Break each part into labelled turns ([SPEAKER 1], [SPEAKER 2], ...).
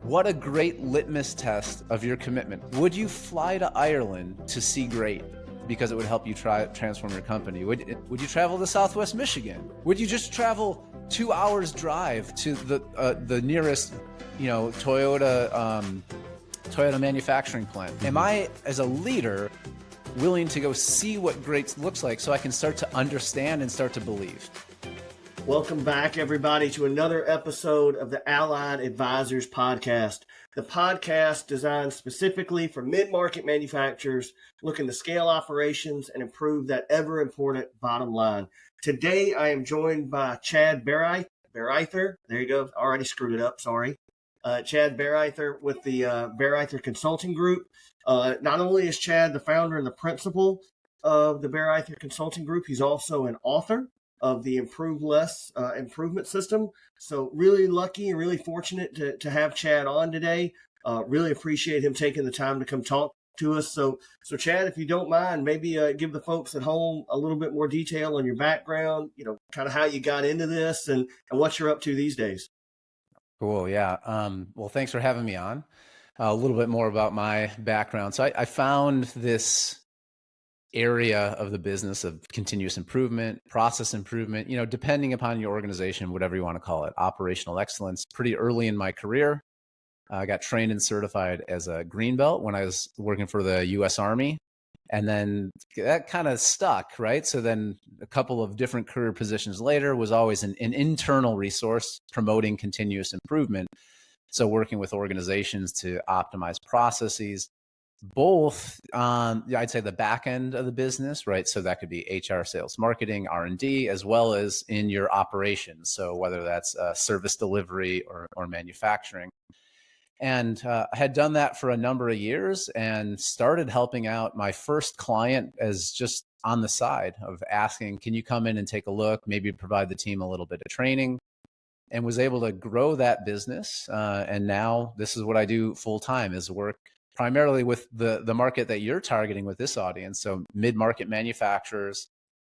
[SPEAKER 1] What a great litmus test of your commitment. Would you fly to Ireland to see great because it would help you transform your company? Would you travel to Southwest Michigan? Would you just travel 2 hours drive to the nearest, Toyota manufacturing plant? Am I, as a leader, willing to go see what great looks like so I can start to understand and start to believe?
[SPEAKER 2] Welcome back, everybody, to another episode of the Allied Advisors Podcast, the podcast designed specifically for mid-market manufacturers looking to scale operations and improve that ever-important bottom line. Today, I am joined by Chad Bareither. There you go. Already screwed it up. Sorry. Chad Bareither with the Bareither Consulting Group. Not only is Chad the founder and the principal of the Bareither Consulting Group, he's also an author of the Improve Less improvement system. So really lucky and really fortunate to have Chad on today. Really appreciate him taking the time to come talk to us. So Chad, if you don't mind, maybe give the folks at home a little bit more detail on your background, kind of how you got into this and what you're up to these days.
[SPEAKER 1] Cool. Yeah. Well, thanks for having me on. A little bit more about my background. So I found this area of the business of continuous improvement, process improvement, depending upon your organization, whatever you want to call it, operational excellence, pretty early in my career. I got trained and certified as a green belt when I was working for the US Army. And then that kind of stuck, right? So then a couple of different career positions later was always an internal resource promoting continuous improvement. So working with organizations to optimize processes, both I'd say the back end of the business, right? So that could be HR, sales, marketing, R&D, as well as in your operations. So whether that's service delivery or manufacturing. And I had done that for a number of years and started helping out my first client as just on the side of asking, can you come in and take a look, maybe provide the team a little bit of training, and was able to grow that business. And now this is what I do full time, is work primarily with the market that you're targeting with this audience. So mid-market manufacturers.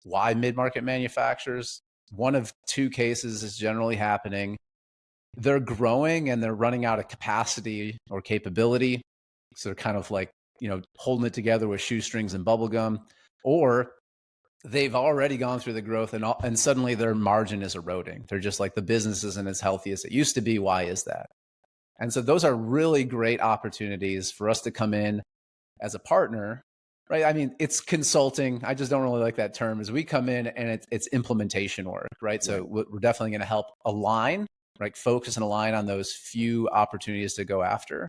[SPEAKER 1] Why mid-market manufacturers? One of two cases is generally happening. They're growing and they're running out of capacity or capability. So they're kind of like, holding it together with shoestrings and bubble gum, or they've already gone through the growth and suddenly their margin is eroding. They're just like, the business isn't as healthy as it used to be. Why is that? And so those are really great opportunities for us to come in as a partner, right? I mean, it's consulting. I just don't really like that term. As we come in and it's implementation work, right? So we're definitely going to help align, right? Focus and align on those few opportunities to go after,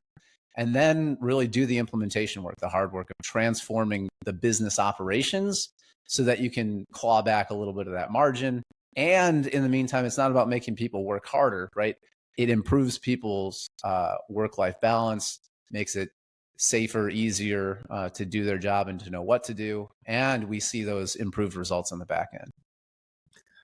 [SPEAKER 1] and then really do the implementation work, the hard work of transforming the business operations so that you can claw back a little bit of that margin. And in the meantime, it's not about making people work harder, right? It improves people's work-life balance, makes it safer, easier to do their job and to know what to do. And we see those improved results on the back end.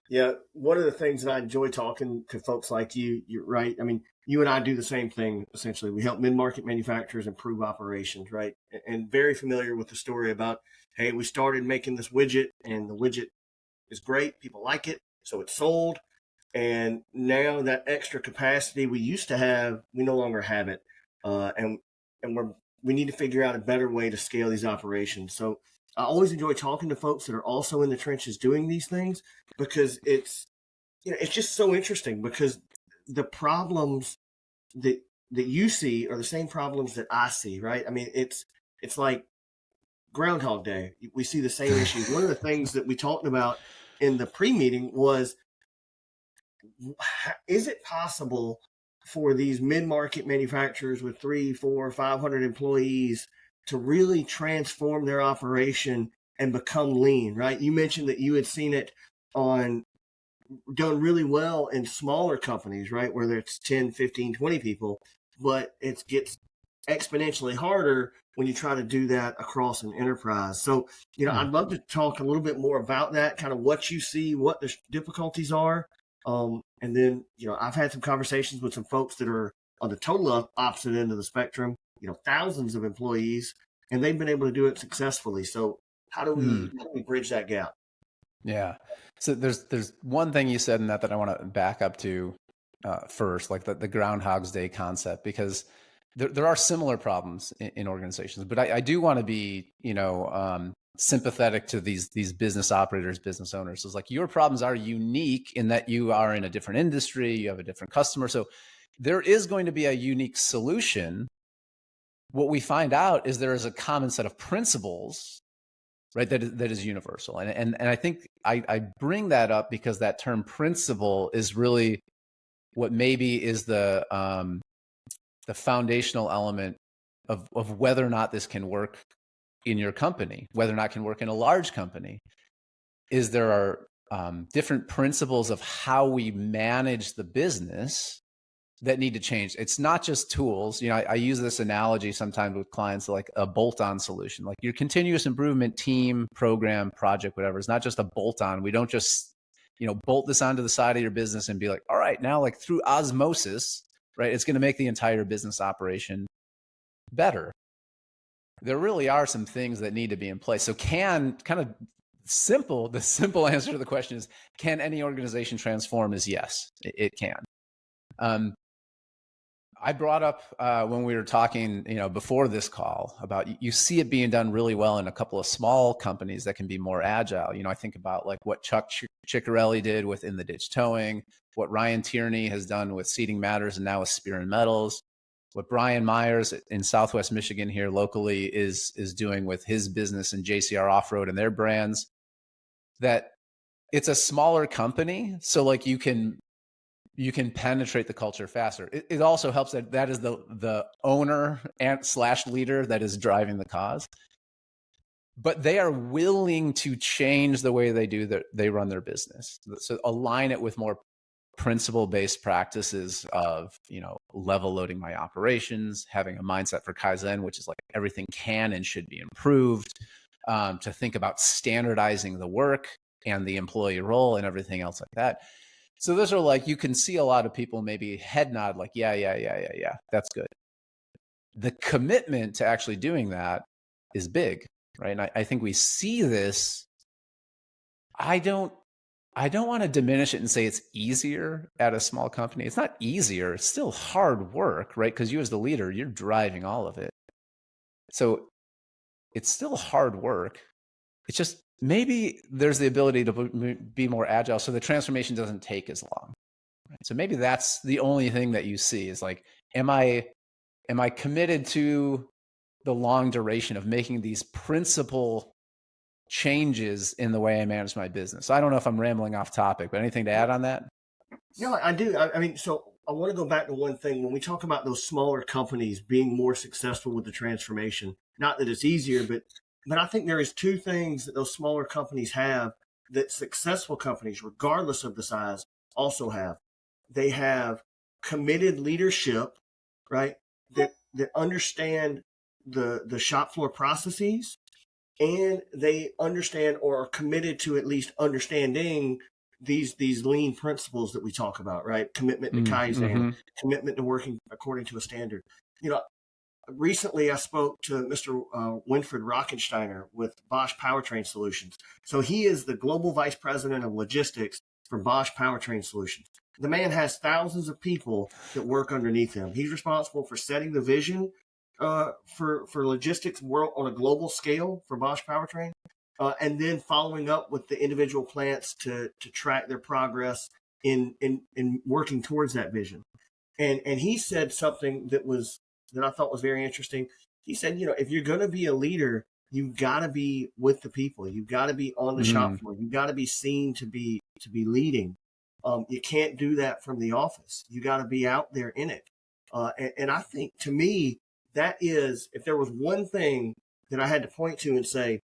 [SPEAKER 2] Yeah, one of the things that I enjoy talking to folks like you're right. I mean, you and I do the same thing, essentially. We help mid-market manufacturers improve operations, right? And very familiar with the story about, hey, we started making this widget and the widget is great. People like it. So it's sold. And now that extra capacity we used to have, we no longer have it. And we need to figure out a better way to scale these operations. So I always enjoy talking to folks that are also in the trenches doing these things, because it's just so interesting, because the problems that you see are the same problems that I see, right? I mean, it's like Groundhog Day. We see the same issues. One of the things that we talked about in the pre-meeting was, is it possible for these mid-market manufacturers with 300, 400, 500 employees to really transform their operation and become lean, right? You mentioned that you had seen it done really well in smaller companies, right? Where there's 10, 15, 20 people, but it gets exponentially harder when you try to do that across an enterprise. So, I'd love to talk a little bit more about that, kind of what you see, what the difficulties are. And then, I've had some conversations with some folks that are on the total opposite end of the spectrum, thousands of employees, and they've been able to do it successfully. So how do we bridge that gap?
[SPEAKER 1] Yeah. So there's one thing you said in that I want to back up to. first, like the Groundhog's Day concept, because there are similar problems in organizations. But I do want to be, sympathetic to these business operators, business owners. It's like your problems are unique in that you are in a different industry, you have a different customer. So there is going to be a unique solution. What we find out is there is a common set of principles, right? That is universal. And I think I bring that up because that term principle is really what maybe is the foundational element of whether or not this can work in your company, whether or not it can work in a large company, is there are different principles of how we manage the business that need to change. It's not just tools. I use this analogy sometimes with clients, like a bolt-on solution, like your continuous improvement team, program, project, whatever. It's not just a bolt-on. We don't just, bolt this onto the side of your business and be like, all right, now like through osmosis, right, it's going to make the entire business operation better. There really are some things that need to be in place. So the simple answer to the question is, can any organization transform? Is yes, it can. I brought up when we were talking, before this call, about you see it being done really well in a couple of small companies that can be more agile. I think about like what Chuck Ciccarelli did with In the Ditch Towing, what Ryan Tierney has done with Seating Matters and now with Spear and Metals, what Brian Myers in Southwest Michigan here locally is doing with his business and JCR Off-Road and their brands. That it's a smaller company, so like you can penetrate the culture faster. It also helps that is the owner and / leader that is driving the cause, but they are willing to change the way they run their business. So align it with more principle-based practices of, level loading my operations, having a mindset for Kaizen, which is like everything can and should be improved, to think about standardizing the work and the employee role and everything else like that. So those are like, you can see a lot of people maybe head nod like, yeah, that's good. The commitment to actually doing that is big, right? And I think we see this. I don't want to diminish it and say it's easier at a small company. It's not easier. It's still hard work, right? Because you as the leader, you're driving all of it. So it's still hard work. It's just maybe there's the ability to be more agile, so the transformation doesn't take as long. Right? So maybe that's the only thing that you see is like, am I committed to the long duration of making these principal changes in the way I manage my business? I don't know if I'm rambling off topic, but anything to add on that?
[SPEAKER 2] No, I do. I mean, so I want to go back to one thing. When we talk about those smaller companies being more successful with the transformation, not that it's easier, but I think there is two things that those smaller companies have that successful companies, regardless of the size, also have. They have committed leadership, right? That understand the shop floor processes, and they understand or are committed to at least understanding these lean principles that we talk about, right? Commitment to Kaizen, commitment to working according to a standard. Recently I spoke to Mr. Winfried Rockensteiner with Bosch Powertrain Solutions. So he is the global vice president of logistics for Bosch Powertrain Solutions. The man has thousands of people that work underneath him. He's responsible for setting the vision for logistics world on a global scale for Bosch Powertrain, and then following up with the individual plants to track their progress in working towards that vision. And he said something that I thought was very interesting. He said, if you're going to be a leader, you've got to be with the people. You've got to be on the shop floor. You've got to be seen to be leading. You can't do that from the office. You got to be out there in it. And I think, to me, that is, if there was one thing that I had to point to and say,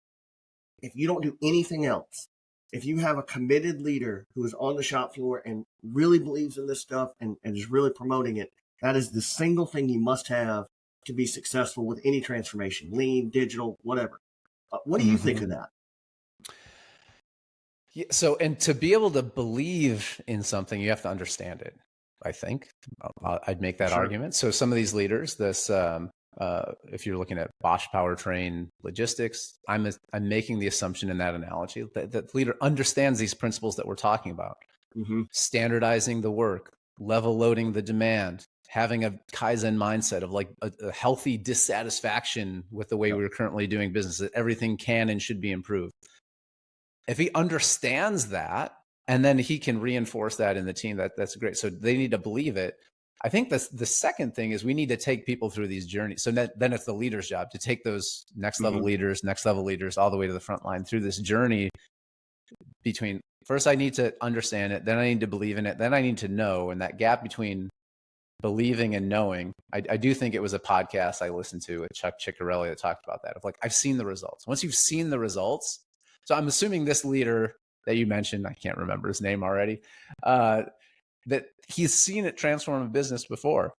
[SPEAKER 2] if you don't do anything else, if you have a committed leader who is on the shop floor and really believes in this stuff and is really promoting it, that is the single thing you must have to be successful with any transformation, lean, digital, whatever. What do you think of that?
[SPEAKER 1] Yeah, so, and to be able to believe in something, you have to understand it. I think I'd make that argument. So some of these leaders, if you're looking at Bosch Powertrain Logistics, I'm making the assumption in that analogy that the leader understands these principles that we're talking about. Standardizing the work, level loading the demand, having a Kaizen mindset of like a healthy dissatisfaction with the way we're currently doing business, that everything can and should be improved. If he understands that, and then he can reinforce that in the team, that's great. So they need to believe it. I think the second thing is we need to take people through these journeys. So then it's the leader's job to take those next level leaders, all the way to the front line through this journey between, first I need to understand it, then I need to believe in it, then I need to know. And that gap between believing and knowing, I do think it was a podcast I listened to with Chuck Ciccarelli that talked about that, of like, I've seen the results. Once you've seen the results, so I'm assuming this leader that you mentioned, I can't remember his name already, that he's seen it transform a business before.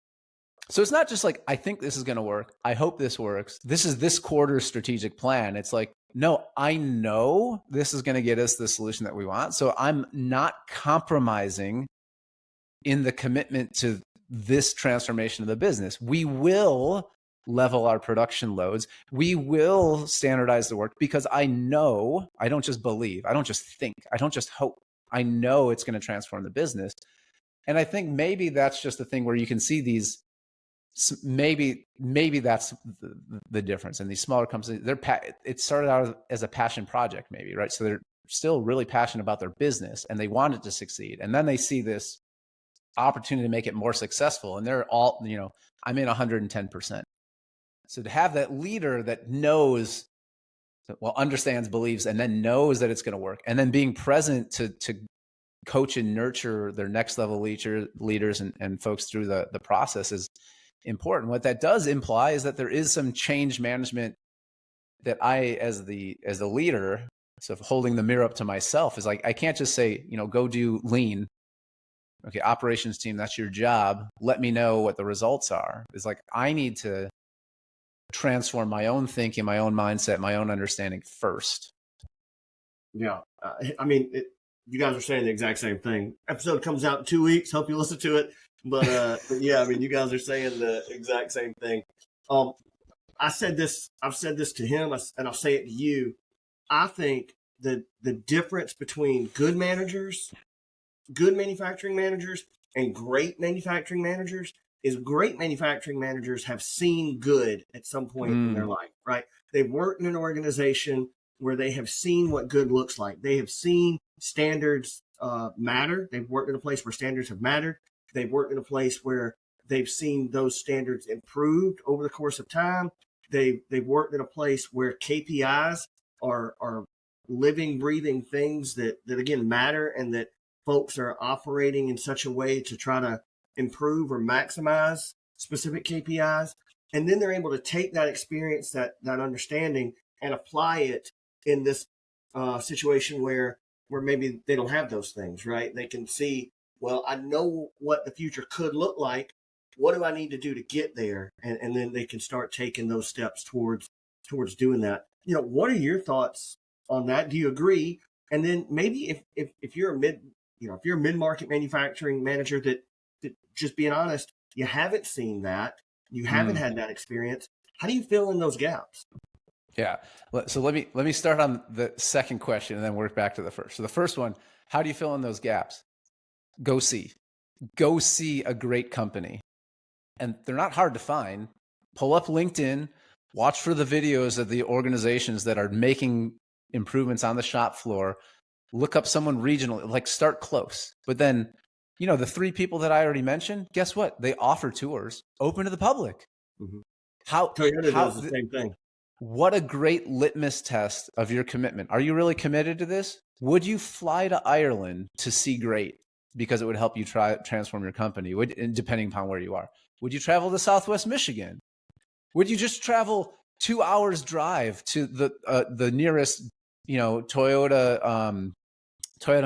[SPEAKER 1] So it's not just like, I think this is going to work, I hope this works, this is this quarter's strategic plan. It's like, no, I know this is going to get us the solution that we want. So I'm not compromising in the commitment to this transformation of the business. We will level our production loads. We will standardize the work, because I know, I don't just believe, I don't just think, I don't just hope, I know it's going to transform the business. And I think maybe that's just the thing where you can see these, maybe that's the difference. And these smaller companies, it started out as a passion project maybe, right? So they're still really passionate about their business and they want it to succeed. And then they see this opportunity to make it more successful. And they're all, I'm in 110%. So to have that leader that knows, well, understands, believes, and then knows that it's going to work, and then being present to coach and nurture their next level leaders and folks through the process is important. What that does imply is that there is some change management that I, as the leader, so holding the mirror up to myself, is like, I can't just say, go do lean. Okay, operations team, that's your job. Let me know what the results are. It's like, I need to transform my own thinking, my own mindset, my own understanding first.
[SPEAKER 2] Yeah. You guys are saying the exact same thing. Episode comes out in 2 weeks. Hope you listen to it. But yeah, you guys are saying the exact same thing. I've said this to him, and I'll say it to you. I think that the difference between good manufacturing managers, and great manufacturing managers is great manufacturing managers have seen good at some point in their life, right? They've worked in an organization where they have seen what good looks like. They have seen standards matter. They've worked in a place where standards have mattered. They've worked in a place where they've seen those standards improved over the course of time. They've worked in a place where KPIs are living, breathing things that again matter, and that folks are operating in such a way to try to improve or maximize specific KPIs. And then they're able to take that experience, that understanding, and apply it in this situation where maybe they don't have those things, right? They can see, well, I know what the future could look like. What do I need to do to get there? And then they can start taking those steps towards doing that. What are your thoughts on that? Do you agree? And then maybe if you're a mid-market manufacturing manager that, just being honest, you haven't seen that, you haven't had that experience, how do you fill in those gaps?
[SPEAKER 1] Yeah. So let me start on the second question and then work back to the first. So the first one, how do you fill in those gaps? Go see a great company. And they're not hard to find. Pull up LinkedIn, watch for the videos of the organizations that are making improvements on the shop floor. Look up someone regional, like start close. But then, the 3 people that I already mentioned, guess what? They offer tours open to the public.
[SPEAKER 2] Mm-hmm.
[SPEAKER 1] Toyota
[SPEAKER 2] does the same thing.
[SPEAKER 1] What a great litmus test of your commitment. Are you really committed to this? Would you fly to Ireland to see great because it would help you transform your company, depending upon where you are? Would you travel to Southwest Michigan? Would you just travel 2 hours drive to the nearest, Toyota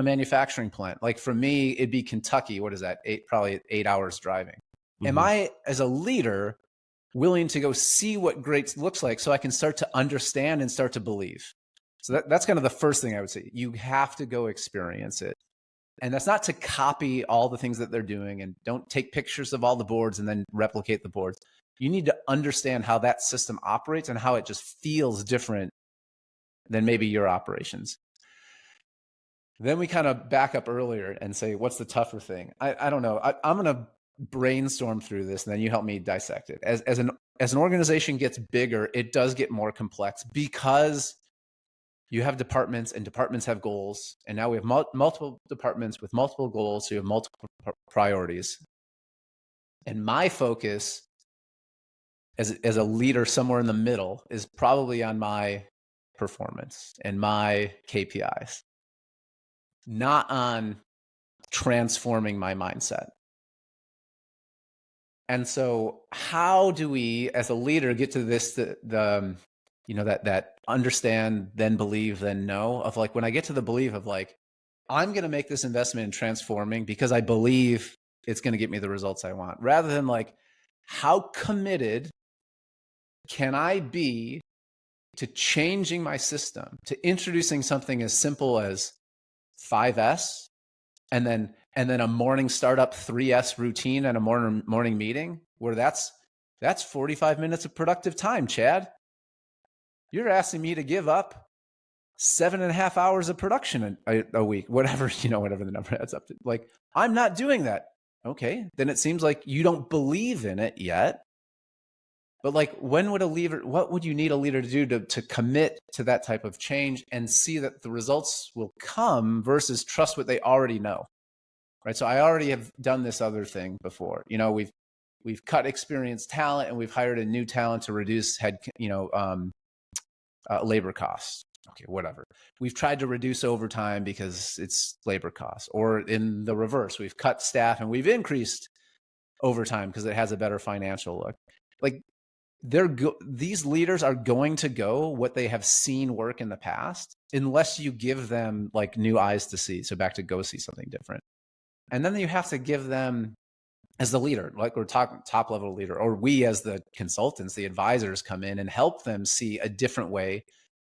[SPEAKER 1] manufacturing plant? Like for me, it'd be Kentucky. What is that? Probably 8 hours driving. Mm-hmm. Am I, as a leader, willing to go see what great looks like so I can start to understand and start to believe? So that's kind of the first thing I would say. You have to go experience it. And that's not to copy all the things that they're doing, and don't take pictures of all the boards and then replicate the boards. You need to understand how that system operates and how it just feels different than maybe your operations. Then we kind of back up earlier and say, what's the tougher thing? I don't know. I'm going to brainstorm through this, and then you help me dissect it. As an organization gets bigger, it does get more complex because you have departments, and departments have goals. And now we have multiple departments with multiple goals. So you have multiple priorities. And my focus as a leader somewhere in the middle is probably on my performance and my KPIs, not on transforming my mindset. And so how do we as a leader get to this, that understand, then believe, then know of like, when I get to the belief of like, I'm going to make this investment in transforming because I believe it's going to get me the results I want, rather than like, how committed can I be to changing my system, to introducing something as simple as 5S and then a morning startup 3S routine and a morning meeting, where that's 45 minutes of productive time, Chad. You're asking me to give up 7.5 hours of production a week, whatever the number adds up to. Like, I'm not doing that. Okay, then it seems like you don't believe in it yet. But like, what would you need a leader to do to commit to that type of change and see that the results will come versus trust what they already know, right? So I already have done this other thing before. We've cut experienced talent and we've hired a new talent to reduce labor costs. Okay, whatever. We've tried to reduce overtime because it's labor costs, or in the reverse, we've cut staff and we've increased overtime because it has a better financial look. Like, these leaders are going to go what they have seen work in the past, unless you give them like new eyes to see. So back to go see something different. And then you have to give them, as the leader, like we're talking top level leader, or we as the consultants, the advisors, come in and help them see a different way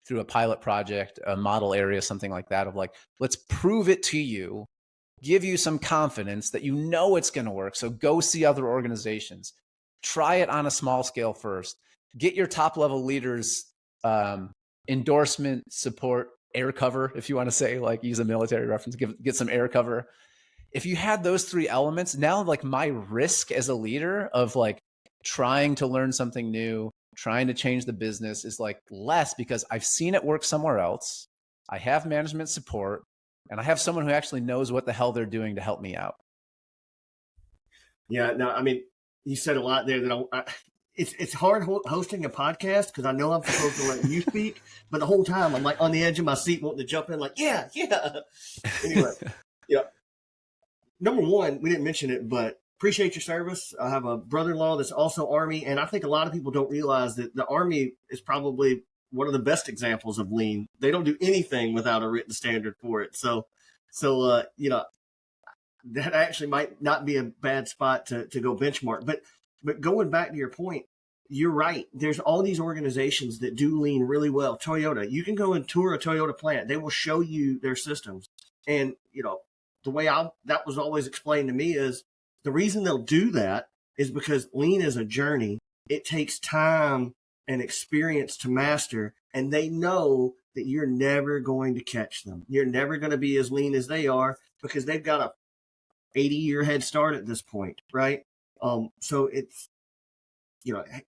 [SPEAKER 1] through a pilot project, a model area, something like that, of like, let's prove it to you, give you some confidence that it's going to work. So go see other organizations. Try it on a small scale first. Get your top level leaders endorsement, support, air cover, if you want to say, like, use a military reference, get some air cover. If you had those three elements, now like my risk as a leader of like trying to learn something new, trying to change the business is like less, because I've seen it work somewhere else. I have management support, and I have someone who actually knows what the hell they're doing to help me out.
[SPEAKER 2] Yeah, no, I mean, you said a lot there that it's hard hosting a podcast because I know I'm supposed to let you speak, but the whole time I'm like on the edge of my seat wanting to jump in, like, yeah. Anyway, yeah. Number one, we didn't mention it, but appreciate your service. I have a brother-in-law that's also Army, and I think a lot of people don't realize that the Army is probably one of the best examples of lean. They don't do anything without a written standard for it. So that actually might not be a bad spot to go benchmark. But going back to your point, you're right. There's all these organizations that do lean really well. Toyota, you can go and tour a Toyota plant. They will show you their systems. And, the way that was always explained to me is the reason they'll do that is because lean is a journey. It takes time and experience to master, and they know that you're never going to catch them. You're never going to be as lean as they are because they've got a 80-year head start at this point, right? So it's,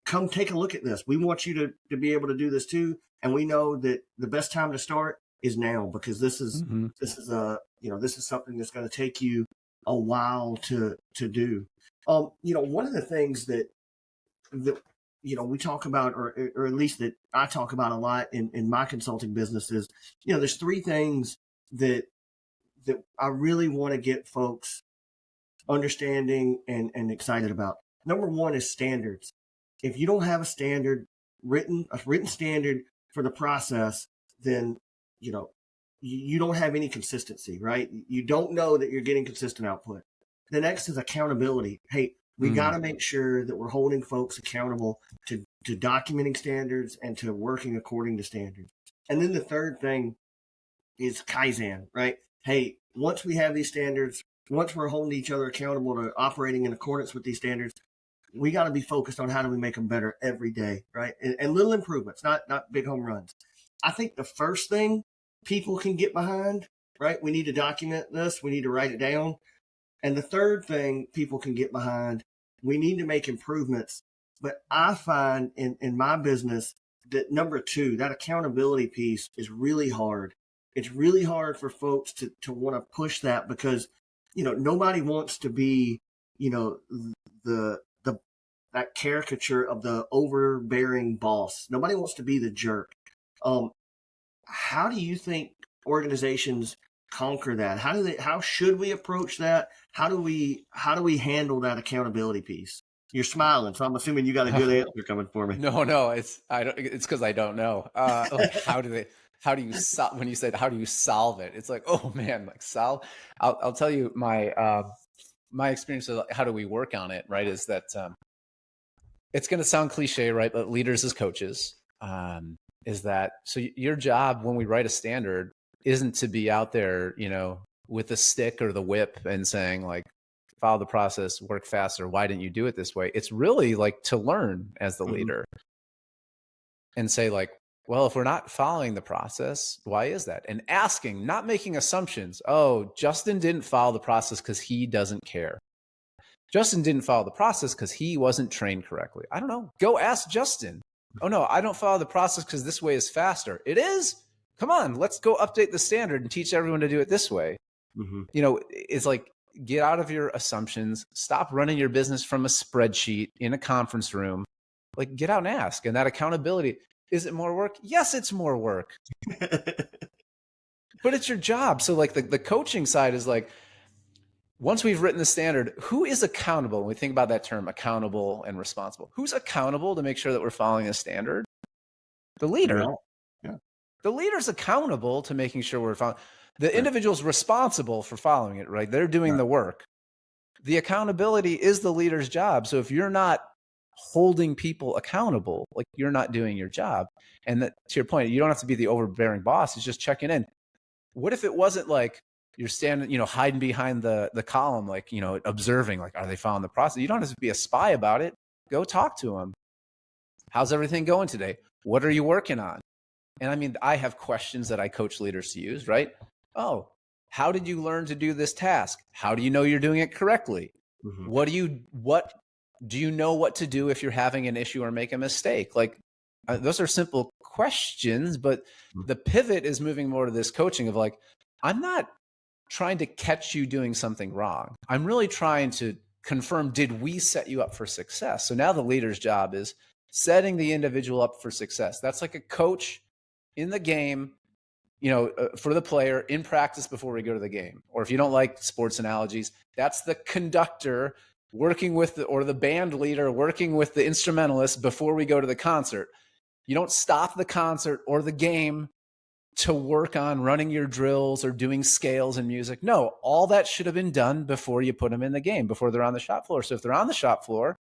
[SPEAKER 2] come take a look at this. We want you to be able to do this too. And we know that the best time to start is now, because this is something that's going to take you a while to do. One of the things that we talk about, or at least that I talk about a lot in my consulting business is, there's three things that I really want to get folks understanding and excited about. Number one is standards. If you don't have a written standard for the process, then you don't have any consistency, right? You don't know that you're getting consistent output. The next is accountability. Hey, we got to make sure that we're holding folks accountable to documenting standards and to working according to standards. And then the third thing is Kaizen, right? Hey, once we have these standards, once we're holding each other accountable to operating in accordance with these standards, we got to be focused on how do we make them better every day, right? And little improvements, not big home runs. I think the first thing people can get behind right? We need to document this. We need to write it down. And the third thing people can get behind, we need to make improvements. But I find in my business that number two, that accountability piece is really hard. It's really hard for folks to want to push that because, nobody wants to be, the that caricature of the overbearing boss. Nobody wants to be the jerk. How do you think organizations conquer that? How should we approach that? How do we handle that accountability piece? You're smiling, so I'm assuming you got a good answer coming for me.
[SPEAKER 1] No, it's because I don't know. Like when you said how do you solve it? It's like, oh man, like solve. I'll tell you my experience of how do we work on it, right? Is that it's going to sound cliche, right? But leaders as coaches, is that so your job when we write a standard isn't to be out there, with the stick or the whip and saying like, follow the process, work faster. Why didn't you do it this way? It's really like to learn as the leader and say like, well, if we're not following the process, why is that? And asking, not making assumptions. Oh, Justin didn't follow the process because he doesn't care. Justin didn't follow the process because he wasn't trained correctly. I don't know. Go ask Justin. Oh no, I don't follow the process because this way is faster. It is? Come on, let's go update the standard and teach everyone to do it this way. It's like, get out of your assumptions. Stop running your business from a spreadsheet in a conference room. Like, get out and ask. And that accountability, is it more work? Yes, it's more work. But it's your job. So like the coaching side is like, once we've written the standard, who is accountable? When we think about that term, accountable and responsible, who's accountable to make sure that we're following a standard? The leader.
[SPEAKER 2] Yeah.
[SPEAKER 1] The leader's accountable to making sure we're following. The individual's responsible for following it, right? They're doing the work. The accountability is the leader's job. So if you're not holding people accountable, like you're not doing your job. And that, to your point, you don't have to be the overbearing boss. It's just checking in. What if it wasn't like you're standing, hiding behind the column, like, observing, like, are they following the process? You don't have to be a spy about it. Go talk to them. How's everything going today? What are you working on? And I mean, I have questions that I coach leaders to use, right? Oh, how did you learn to do this task? How do you know you're doing it correctly? What do you know what to do if you're having an issue or make a mistake? Like, those are simple questions, but the pivot is moving more to this coaching of like, I'm not trying to catch you doing something wrong. I'm really trying to confirm, did we set you up for success? So now the leader's job is setting the individual up for success. That's like a coach in the game, for the player in practice before we go to the game. Or if you don't like sports analogies, that's the conductor working with or the band leader working with the instrumentalist before we go to the concert. You don't stop the concert or the game to work on running your drills or doing scales and music. No, all that should have been done before you put them in the game, before they're on the shop floor. So if they're on the shop floor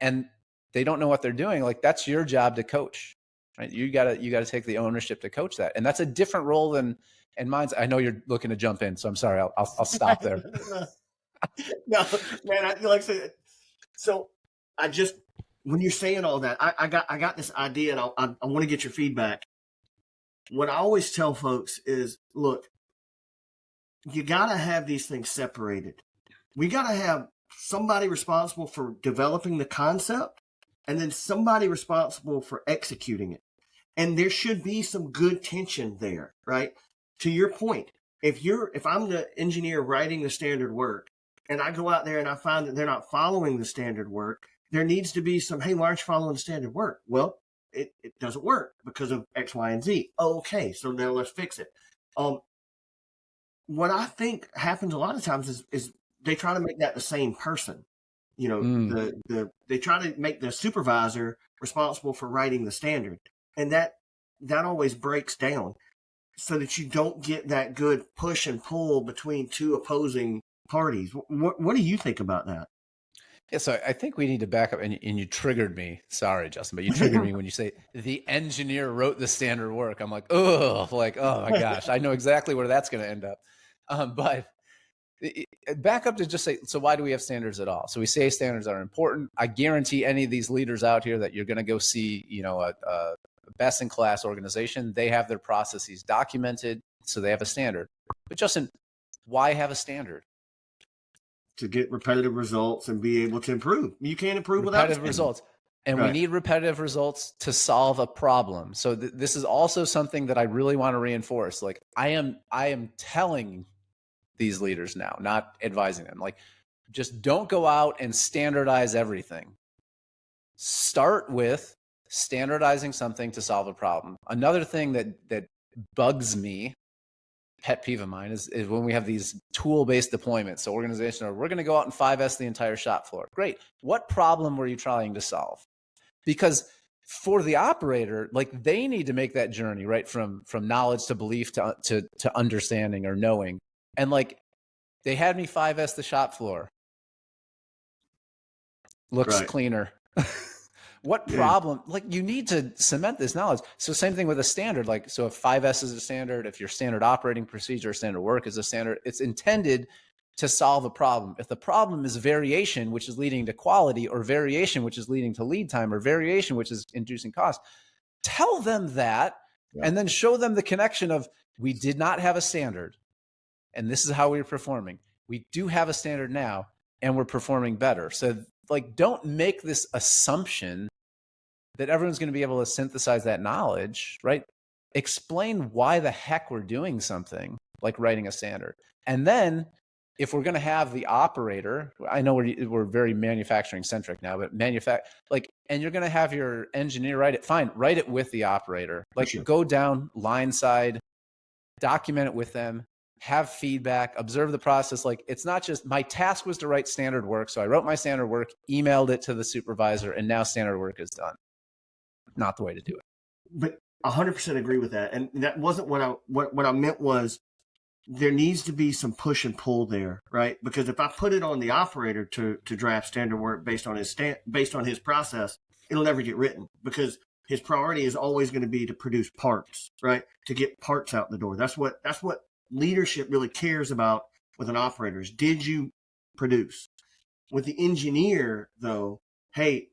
[SPEAKER 1] and they don't know what they're doing, like that's your job to coach. Right? You gotta take the ownership to coach that, and that's a different role than mine's. I know you're looking to jump in, so I'm sorry. I'll stop there.
[SPEAKER 2] No, man. Like I said, so when you're saying all that, I got this idea, and I want to get your feedback. What I always tell folks is, look, you gotta have these things separated. We gotta have somebody responsible for developing the concept, and then somebody responsible for executing it. And there should be some good tension there, right? To your point, if I'm the engineer writing the standard work and I go out there and I find that they're not following the standard work, there needs to be some, hey, why aren't you following the standard work? Well, it doesn't work because of X, Y, and Z. Oh, okay, so now let's fix it. What I think happens a lot of times is they try to make that the same person. They try to make the supervisor responsible for writing the standard. And that always breaks down so that you don't get that good push and pull between two opposing parties. What do you think about that?
[SPEAKER 1] Yeah, so I think we need to back up, and you triggered me. Sorry, Justin, but you triggered me when you say the engineer wrote the standard work. I'm like, oh my gosh, I know exactly where that's going to end up. But back up to just say, so why do we have standards at all? So we say standards are important. I guarantee any of these leaders out here that you're going to go see, a best in class organization, they have their processes documented. So they have a standard. But Justin, why have a standard?
[SPEAKER 2] To get repetitive results and be able to improve. You can't improve without
[SPEAKER 1] Repetitive
[SPEAKER 2] standard.
[SPEAKER 1] results. And we need repetitive results to solve a problem. So this is also something that I really want to reinforce. Like I am telling these leaders now, not advising them. Like, just don't go out and standardize everything. Start with standardizing something to solve a problem. Another thing that bugs me, pet peeve of mine, is when we have these tool-based deployments. So organizations are, we're going to go out and 5S the entire shop floor. Great. What problem were you trying to solve? Because for the operator, like they need to make that journey, right? From knowledge to belief to understanding or knowing. And like they had me 5S the shop floor. Looks cleaner. What problem? Like you need to cement this knowledge. So same thing with a standard. Like, so if 5S is a standard, if your standard operating procedure or standard work is a standard, it's intended to solve a problem. If the problem is variation, which is leading to quality, or variation, which is leading to lead time, or variation, which is inducing cost, tell them that, and then show them the connection of, we did not have a standard, and this is how we were performing. We do have a standard now, and we're performing better. So like, don't make this assumption that everyone's going to be able to synthesize that knowledge, right? Explain why the heck we're doing something like writing a standard. And then if we're going to have the operator, I know we're very manufacturing centric now, but and you're going to have your engineer write it, fine, write it with the operator. Like go down line side, document it with them, have feedback, observe the process. Like it's not just my task was to write standard work. So I wrote my standard work, emailed it to the supervisor, and now standard work is done. Not the way to do it.
[SPEAKER 2] But 100% agree with that. And that wasn't what I meant was there needs to be some push and pull there, right? Because if I put it on the operator to draft standard work based on his process, it'll never get written because his priority is always going to be to produce parts, right? To get parts out the door. That's what leadership really cares about with an operator is, did you produce? With the engineer, though, hey,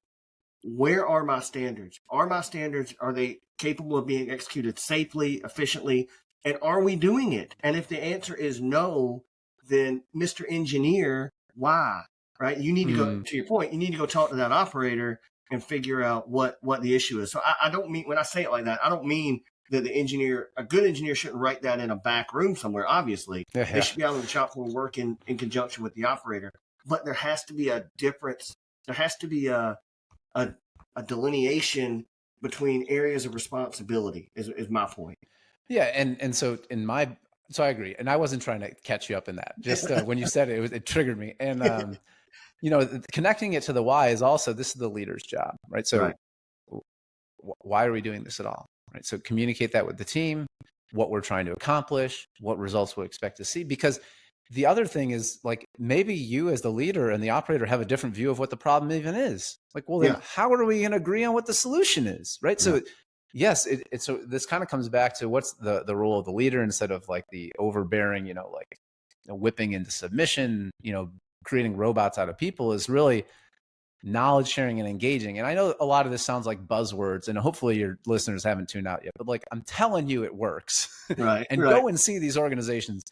[SPEAKER 2] where are my standards? Are they capable of being executed safely, efficiently? And are we doing it? And if the answer is no, then Mr. Engineer, why? Right? You need to go, to your point, you need to go talk to that operator and figure out what the issue is. So I don't mean, when I say it like that, I don't mean that a good engineer shouldn't write that in a back room somewhere, obviously. Yeah. They should be out on the shop floor working in conjunction with the operator. But there has to be a difference. There has to be a delineation between areas of responsibility is my point.
[SPEAKER 1] Yeah. And so so I agree. And I wasn't trying to catch you up in that. Just when you said it, it triggered me. And, connecting it to the why is also, this is the leader's job, right? So why are we doing this at all? Right. So communicate that with the team, what we're trying to accomplish, what results we expect to see, because the other thing is, like, maybe you as the leader and the operator have a different view of what the problem even is. Like, well, then how are we going to agree on what the solution is? Right. So yes, so this kind of comes back to what's the role of the leader instead of like the overbearing, whipping into submission, creating robots out of people, is really knowledge sharing and engaging. And I know a lot of this sounds like buzzwords, and hopefully your listeners haven't tuned out yet, but like, I'm telling you, it works. Right. And go and see these organizations.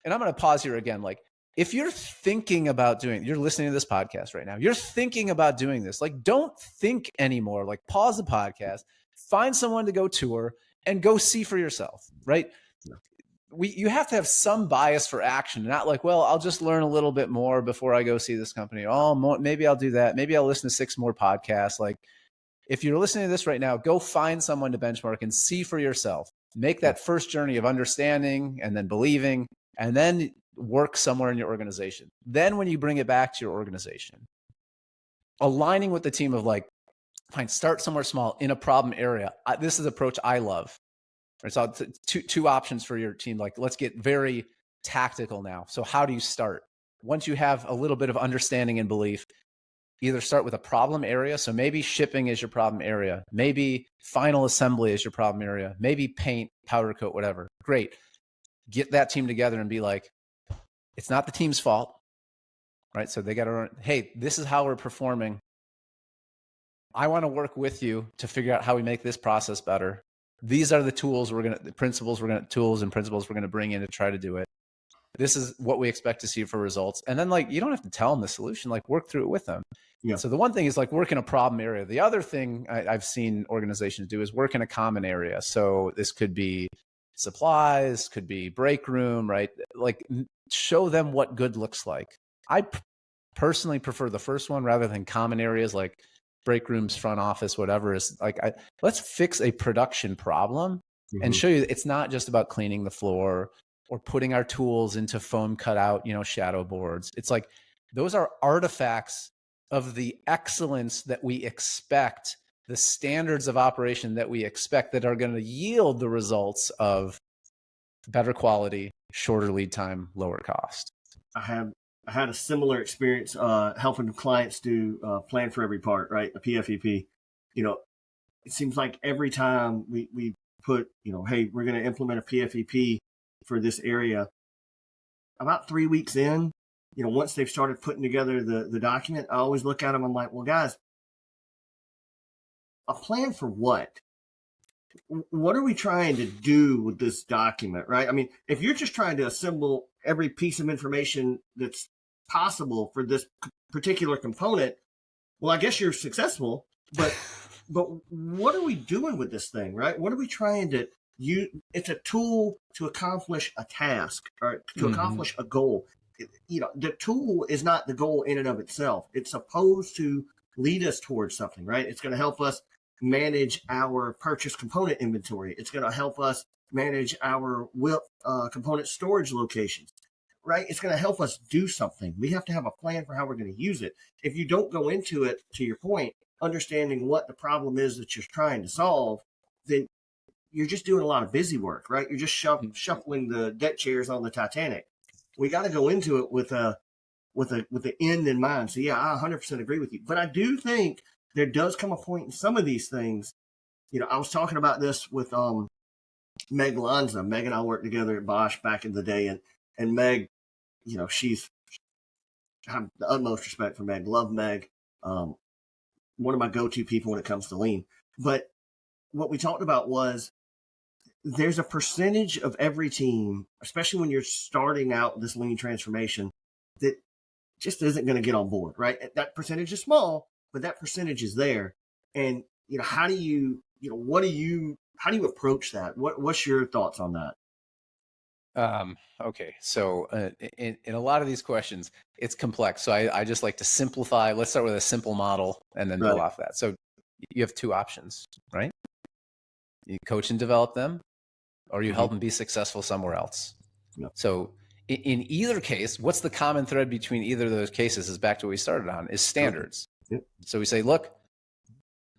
[SPEAKER 1] And I'm going to pause here again. Like, if you're thinking about you're listening to this podcast right now, you're thinking about doing this, like, don't think anymore. Like, pause the podcast, find someone to go tour and go see for yourself, right? You have to have some bias for action, not like, well, I'll just learn a little bit more before I go see this company. Oh, maybe I'll do that. Maybe I'll listen to 6 more podcasts. Like, if you're listening to this right now, go find someone to benchmark and see for yourself. Make that first journey of understanding and then believing, and then work somewhere in your organization. Then when you bring it back to your organization, aligning with the team of like, fine, start somewhere small in a problem area. This is the approach I love. Right? So two options for your team. Like, let's get very tactical now. So how do you start? Once you have a little bit of understanding and belief, either start with a problem area. So maybe shipping is your problem area. Maybe final assembly is your problem area. Maybe paint, powder coat, whatever. Great. Get that team together and be like, it's not the team's fault, right? So they got to, hey, this is how we're performing. I want to work with you to figure out how we make this process better. these are the tools tools and principles we're going to bring in to try to do it. This is what we expect to see for results. And then like, you don't have to tell them the solution, like work through it with them.
[SPEAKER 2] Yeah.
[SPEAKER 1] So the one thing is like work in a problem area. The other thing I've seen organizations do is work in a common area. So this could be supplies, could be break room, right? Like show them what good looks like. I personally prefer the first one rather than common areas like break rooms, front office, whatever. Is like, let's fix a production problem and show you it's not just about cleaning the floor or putting our tools into foam cutout, shadow boards. It's like, those are artifacts of the excellence that we expect, the standards of operation that we expect that are going to yield the results of better quality, shorter lead time, lower cost.
[SPEAKER 2] I had a similar experience helping clients do plan for every part, right? The PFEP. It seems like every time we put, hey, we're going to implement a PFEP for this area. About 3 weeks in, once they've started putting together the document, I always look at them. I'm like, well, guys, a plan for what? What are we trying to do with this document, right? I mean, if you're just trying to assemble every piece of information that's possible for this particular component, well, I guess you're successful, but what are we doing with this thing, right? What are we trying to use? It's a tool to accomplish a task or to accomplish a goal. The tool is not the goal in and of itself. It's supposed to lead us towards something, right? It's going to help us manage our purchase component inventory. It's going to help us manage our WIP component storage locations, right? It's going to help us do something. We have to have a plan for how we're going to use it. If you don't go into it, to your point, understanding what the problem is that you're trying to solve, then you're just doing a lot of busy work, right? You're just shuffling the deck chairs on the Titanic. We got to go into it with the end in mind. So yeah, I 100% agree with you. But I do think there does come a point in some of these things. I was talking about this with Meg Lanza. Meg and I worked together at Bosch back in the day, and Meg, I have the utmost respect for Meg. Love Meg. One of my go-to people when it comes to lean. But what we talked about was there's a percentage of every team, especially when you're starting out this lean transformation, that just isn't going to get on board, right? That percentage is small, but that percentage is there. And, how do you approach that? What's your thoughts on that?
[SPEAKER 1] Okay. So in a lot of these questions, it's complex. So I just like to simplify. Let's start with a simple model and then build off that. So you have two options, right? You coach and develop them, or you help them be successful somewhere else. Yeah. So in either case, what's the common thread between either of those cases is back to what we started on, is standards. Yep. So we say, look,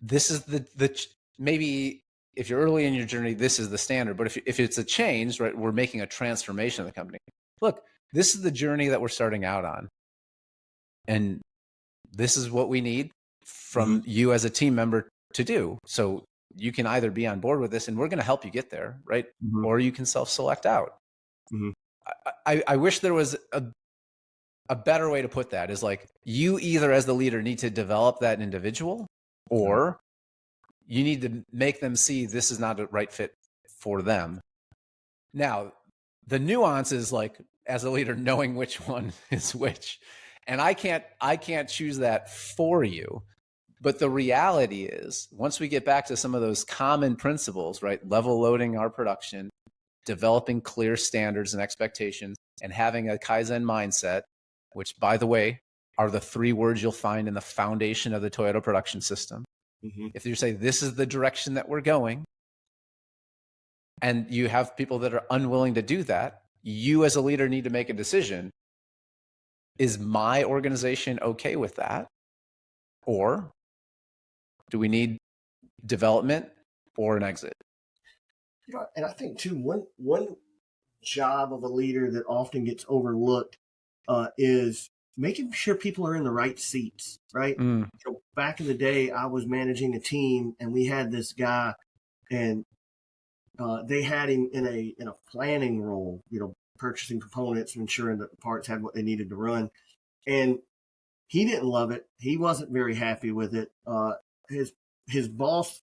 [SPEAKER 1] this is the maybe if you're early in your journey, this is the standard. But if it's a change, right, we're making a transformation of the company. Look, this is the journey that we're starting out on. And this is what we need from you as a team member to do. So you can either be on board with this and we're going to help you get there, right? Or you can self-select out. I wish there was a better way to put that, is like, you either as the leader need to develop that individual, or you need to make them see this is not a right fit for them. Now, the nuance is like, as a leader, knowing which one is which. And I can't choose that for you. But the reality is, once we get back to some of those common principles, right? Level loading our production, developing clear standards and expectations, and having a Kaizen mindset, which, by the way, are the 3 words you'll find in the foundation of the Toyota production system. If you say, this is the direction that we're going, and you have people that are unwilling to do that, you as a leader need to make a decision. Is my organization okay with that? Or do we need development or an exit?
[SPEAKER 2] And I think too, one job of a leader that often gets overlooked is making sure people are in the right seats, right? Back in the day, I was managing a team, and we had this guy, and they had him in a planning role, purchasing components, ensuring that the parts had what they needed to run. And he didn't love it. He wasn't very happy with it. His boss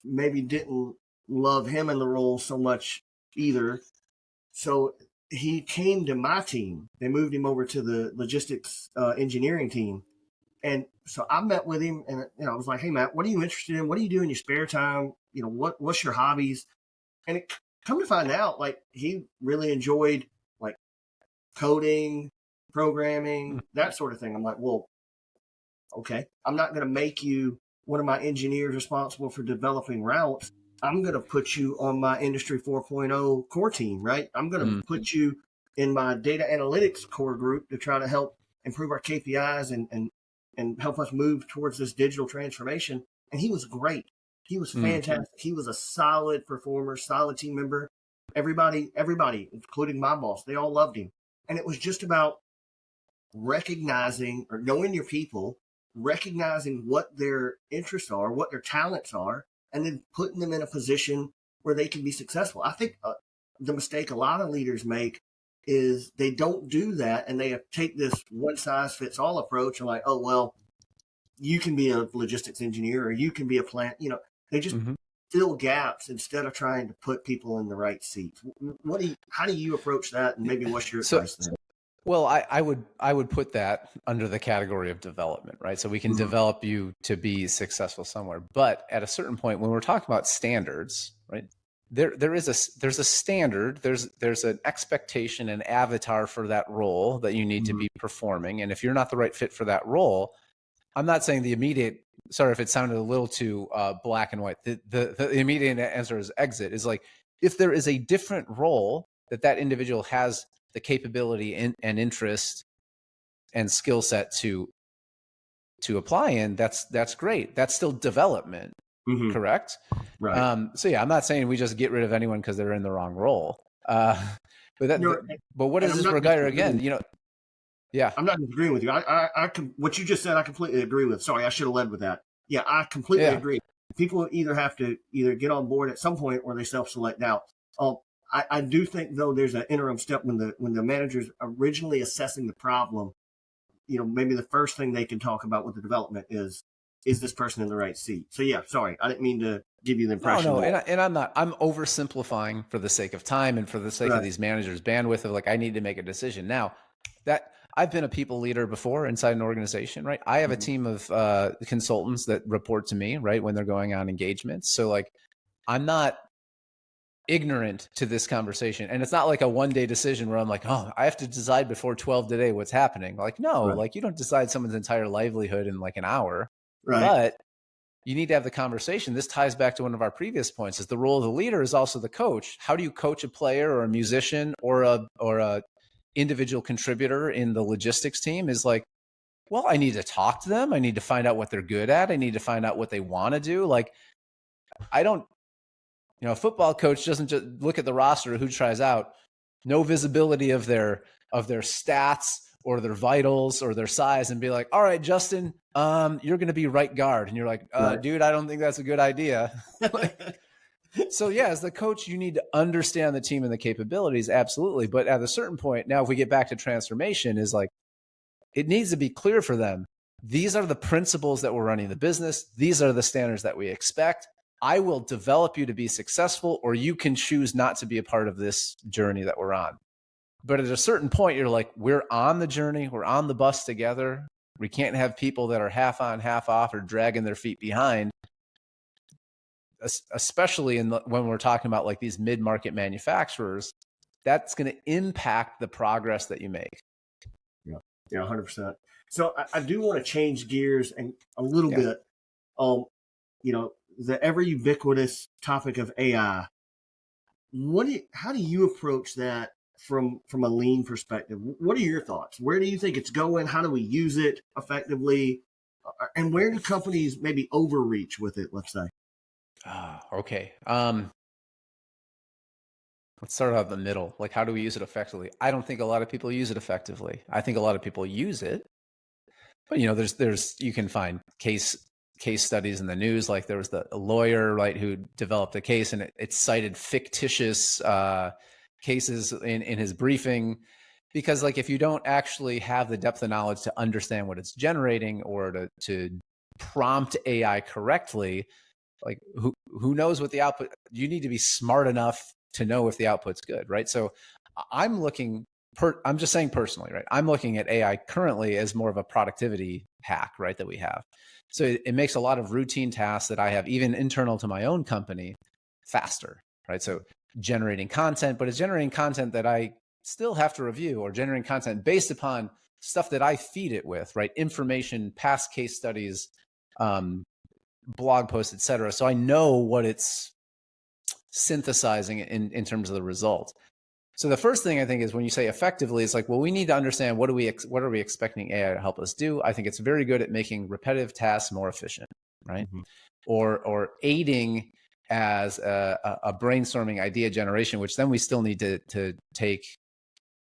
[SPEAKER 2] maybe didn't love him in the role so much either. So he came to my team. They moved him over to the logistics engineering team. And so I met with him, and I was like, "Hey, Matt, what are you interested in? What do you do in your spare time? What's your hobbies?" And it come to find out, like he really enjoyed like coding, programming, that sort of thing. I'm like, well, okay, I'm not going to make you one of my engineers responsible for developing routes. I'm going to put you on my Industry 4.0 core team, right? I'm going to put you in my data analytics core group to try to help improve our KPIs and help us move towards this digital transformation. And he was great. He was fantastic. He was a solid performer, solid team member. Everybody, including my boss, they all loved him. And it was just about recognizing or knowing your people, recognizing what their interests are, what their talents are, and then putting them in a position where they can be successful. I think the mistake a lot of leaders make is they don't do that, and they take this one size fits all approach and like, oh, well, you can be a logistics engineer or you can be a plant. They just fill gaps instead of trying to put people in the right seats. How do you approach that? And maybe what's your advice there?
[SPEAKER 1] Well, I would put that under the category of development, right? So we can develop you to be successful somewhere, but at a certain point, when we're talking about standards, right? There's a standard. There's an expectation, an avatar for that role that you need to be performing, and if you're not the right fit for that role, I'm not saying the immediate. Sorry if it sounded a little too black and white. The immediate answer is exit. Is like if there is a different role that individual has the capability and interest and skill set to apply in, that's great. That's still development, correct?
[SPEAKER 2] Right.
[SPEAKER 1] So yeah, I'm not saying we just get rid of anyone because they're in the wrong role. But what does this require again? Yeah,
[SPEAKER 2] I'm not disagreeing with you. What you just said, I completely agree with. Sorry, I should have led with that. Yeah, I completely agree. People either have to get on board at some point or they self-select out. I do think though there's an interim step when the manager's originally assessing the problem. Maybe the first thing they can talk about with the development is this person in the right seat? So yeah, sorry, I didn't mean to give you the impression.
[SPEAKER 1] No, and I'm not. I'm oversimplifying for the sake of time and for the sake of these managers' bandwidth of like I need to make a decision now. That I've been a people leader before inside an organization, right? I have a team of consultants that report to me, right, when they're going on engagements. So like, I'm not ignorant to this conversation, and it's not like a one-day decision where I'm like, oh, I have to decide before 12 today what's happening. Like, no, like you don't decide someone's entire livelihood in like an hour, but you need to have the conversation. This ties back to one of our previous points: is the role of the leader is also the coach. How do you coach a player or a musician or a individual contributor in the logistics team? Is like, well, I need to talk to them. I need to find out what they're good at. I need to find out what they want to do. Like, I don't, a football coach doesn't just look at the roster of who tries out, no visibility of their stats or their vitals or their size, and be like, all right, Justin, you're going to be right guard. And you're like, dude, I don't think that's a good idea. So yeah, as the coach, you need to understand the team and the capabilities. Absolutely. But at a certain point, now, if we get back to transformation, is like, it needs to be clear for them. These are the principles that we're running the business. These are the standards that we expect. I will develop you to be successful, or you can choose not to be a part of this journey that we're on. But at a certain point, you're like, we're on the journey. We're on the bus together. We can't have people that are half on, half off, or dragging their feet behind, especially when we're talking about like these mid-market manufacturers. That's going to impact the progress that you make.
[SPEAKER 2] Yeah, 100%. So I do want to change gears and a little bit. The ever ubiquitous topic of AI. How do you approach that from a lean perspective? What are your thoughts? Where do you think it's going? How do we use it effectively? And where do companies maybe overreach with it, let's say?
[SPEAKER 1] Okay. Let's start out in the middle. Like, how do we use it effectively? I don't think a lot of people use it effectively. I think a lot of people use it, but there's you can find case studies in the news. Like there was a lawyer, right, who developed a case, and it cited fictitious cases in his briefing, because like if you don't actually have the depth of knowledge to understand what it's generating or to prompt AI correctly, Like who knows what the output, you need to be smart enough to know if the output's good, right? So I'm looking, I'm just saying personally, right? I'm looking at AI currently as more of a productivity hack, right? That we have. So it makes a lot of routine tasks that I have, even internal to my own company, faster, right? So generating content, but it's generating content that I still have to review, or generating content based upon stuff that I feed it with, right? Information, past case studies, blog posts, et cetera. So I know what it's synthesizing in terms of the result. So the first thing I think is when you say effectively, it's like, well, we need to understand what are we expecting AI to help us do? I think it's very good at making repetitive tasks more efficient, right? Mm-hmm. Or aiding as a brainstorming idea generation, which then we still need to take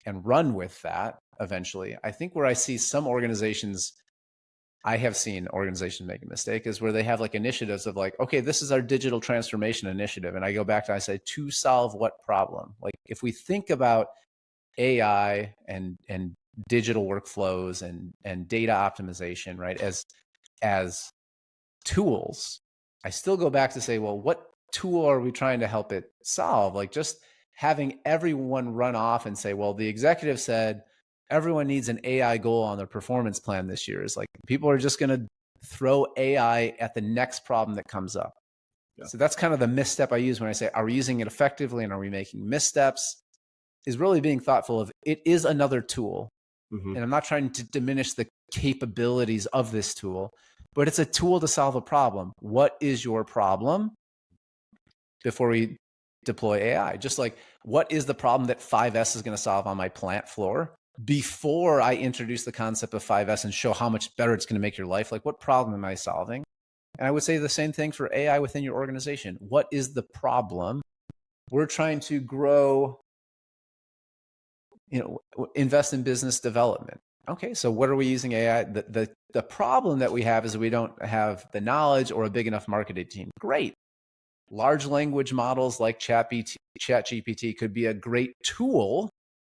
[SPEAKER 1] and run with that eventually. I think where I see some organizations, I have seen organizations make a mistake, is where they have like initiatives of like, okay, this is our digital transformation initiative. And I go back to, I say, to solve what problem? Like if we think about AI and digital workflows and data optimization, right, as tools, I still go back to say, well, what tool are we trying to help it solve? Like just having everyone run off and say, well, the executive said everyone needs an AI goal on their performance plan this year, is like people are just going to throw AI at the next problem that comes up. Yeah. So that's kind of the misstep I use when I say, are we using it effectively and are we making missteps? Is really being thoughtful of, it is another tool. Mm-hmm. And I'm not trying to diminish the capabilities of this tool, but it's a tool to solve a problem. What is your problem before we deploy AI? Just like, what is the problem that 5S is going to solve on my plant floor before I introduce the concept of 5S and show how much better it's going to make your life? Like, what problem am I solving? And I would say the same thing for AI within your organization. What is the problem? We're trying to grow, invest in business development. Okay, so what are we using AI? The problem that we have is we don't have the knowledge or a big enough marketing team. Great. Large language models like ChatGPT could be a great tool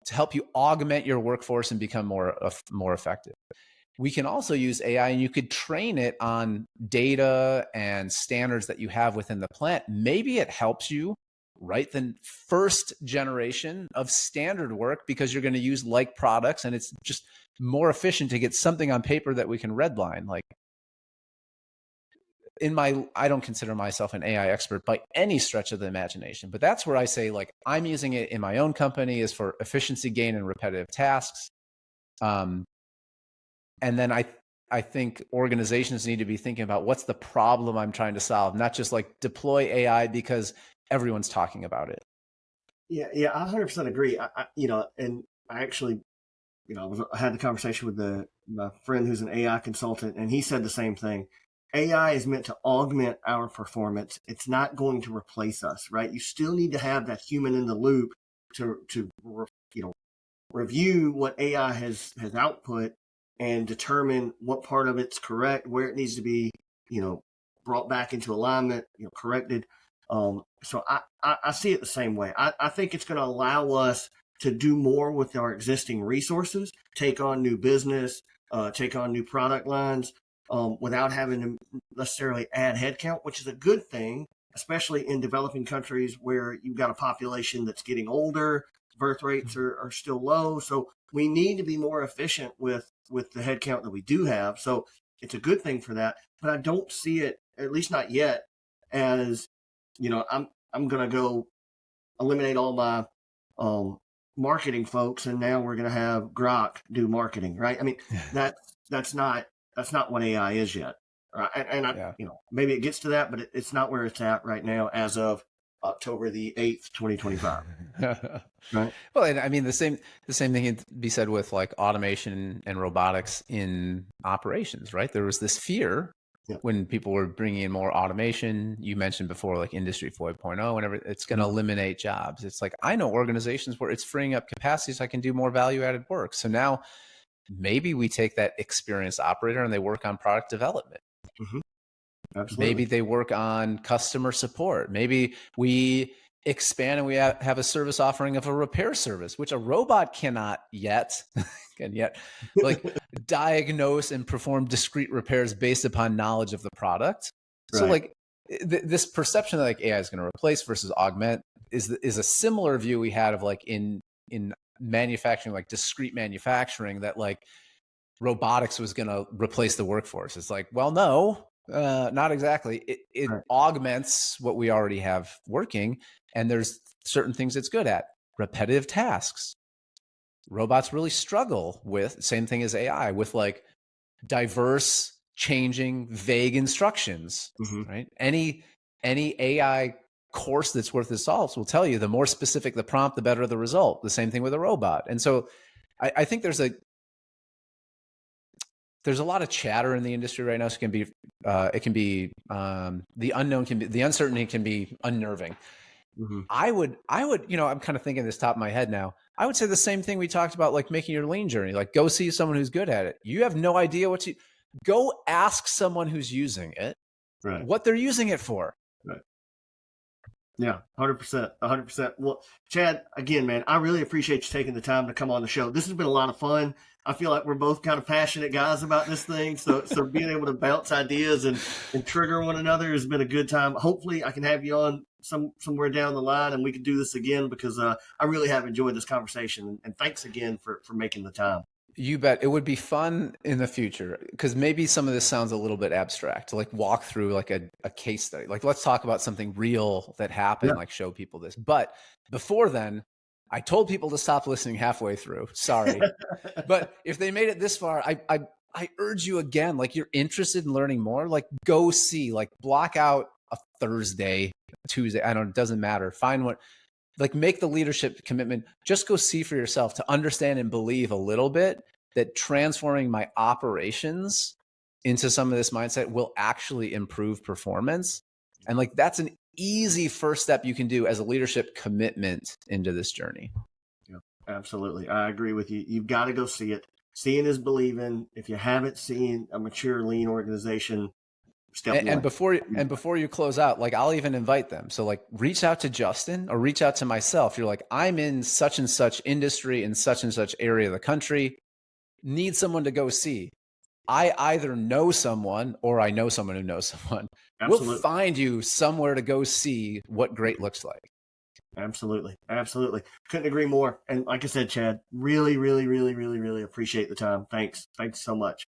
[SPEAKER 1] to help you augment your workforce and become more effective. We can also use AI, and you could train it on data and standards that you have within the plant. Maybe it helps you write the first generation of standard work because you're going to use like products, and it's just more efficient to get something on paper that we can redline. Like I don't consider myself an AI expert by any stretch of the imagination, but that's where I say, like, I'm using it in my own company is for efficiency gain and repetitive tasks. And then I think organizations need to be thinking about what's the problem I'm trying to solve, not just like deploy AI because everyone's talking about it.
[SPEAKER 2] Yeah, I 100% agree. And I actually, I had the conversation with my friend who's an AI consultant, and he said the same thing. AI is meant to augment our performance. It's not going to replace us, right? You still need to have that human in the loop to review what AI has output and determine what part of it's correct, where it needs to be, brought back into alignment, corrected. So I see it the same way. I think it's going to allow us to do more with our existing resources, take on new business, take on new product lines, without having to necessarily add headcount, which is a good thing, especially in developing countries where you've got a population that's getting older, birth rates are still low. So we need to be more efficient with the headcount that we do have. So it's a good thing for that. But I don't see it, at least not yet, as, I'm going to go eliminate all my marketing folks, and now we're going to have Grok do marketing, right? I mean, that's not what AI is yet. Right? And maybe it gets to that, but it's not where it's at right now as of October the 8th, 2025. Right.
[SPEAKER 1] Well, and I mean, the same thing can be said with like automation and robotics in operations, right? There was this fear when people were bringing in more automation. You mentioned before, like Industry 4.0, whenever it's going to eliminate jobs. It's like, I know organizations where it's freeing up capacity so I can do more value added work. So now maybe we take that experienced operator and they work on product development. Mm-hmm. Absolutely. Maybe they work on customer support. Maybe we expand and we have a service offering of a repair service, which a robot cannot yet, like diagnose and perform discrete repairs based upon knowledge of the product. Right. So like this perception that like AI is going to replace versus augment is a similar view we had of like in manufacturing, like discrete manufacturing, that like robotics was going to replace the workforce. It's like, well, no, not exactly. It
[SPEAKER 2] Right.
[SPEAKER 1] augments what we already have working, and there's certain things it's good at. Repetitive tasks. Robots really struggle with, same thing as AI, with like diverse, changing, vague instructions,
[SPEAKER 2] Mm-hmm.
[SPEAKER 1] right? Any AI course that's worth its salt will tell you the more specific the prompt, the better the result. The same thing with a robot. And so I think there's a lot of chatter in the industry right now. So it can be the unknown can be, the uncertainty can be unnerving.
[SPEAKER 2] Mm-hmm.
[SPEAKER 1] I would, I'm kind of thinking this top of my head now. I would say the same thing we talked about, like making your lean journey. Like, go see someone who's good at it. You have no idea what to go ask someone who's using it,
[SPEAKER 2] Right.
[SPEAKER 1] what they're using it for.
[SPEAKER 2] Right. Yeah, 100%, 100%. Well, Chad, again, man, I really appreciate you taking the time to come on the show. This has been a lot of fun. I feel like we're both kind of passionate guys about this thing. So being able to bounce ideas and trigger one another has been a good time. Hopefully I can have you on somewhere down the line and we can do this again, because I really have enjoyed this conversation. And thanks again for making the time.
[SPEAKER 1] You bet. It would be fun in the future, because maybe some of this sounds a little bit abstract, to like walk through like a case study. Like, let's talk about something real that happened, like show people this. But before then, I told people to stop listening halfway through. Sorry. But if they made it this far, I urge you again, like, you're interested in learning more, like, go see, like, block out a Thursday, Tuesday. I don't, it doesn't matter. Find what, like, make the leadership commitment. Just go see for yourself to understand and believe a little bit that transforming my operations into some of this mindset will actually improve performance. And like, that's an easy first step you can do as a leadership commitment into this journey.
[SPEAKER 2] Yeah, absolutely. I agree with you. You've got to go see it. Seeing is believing. If you haven't seen a mature lean organization,
[SPEAKER 1] and before you close out, like, I'll even invite them. So like, reach out to Justin or reach out to myself. You're like, I'm in such and such industry in such and such area of the country, need someone to go see. I either know someone or I know someone who knows someone.
[SPEAKER 2] Absolutely.
[SPEAKER 1] We'll find you somewhere to go see what great looks like.
[SPEAKER 2] Absolutely. Absolutely. Couldn't agree more. And like I said, Chad, really, really, really, really, really appreciate the time. Thanks. Thanks so much.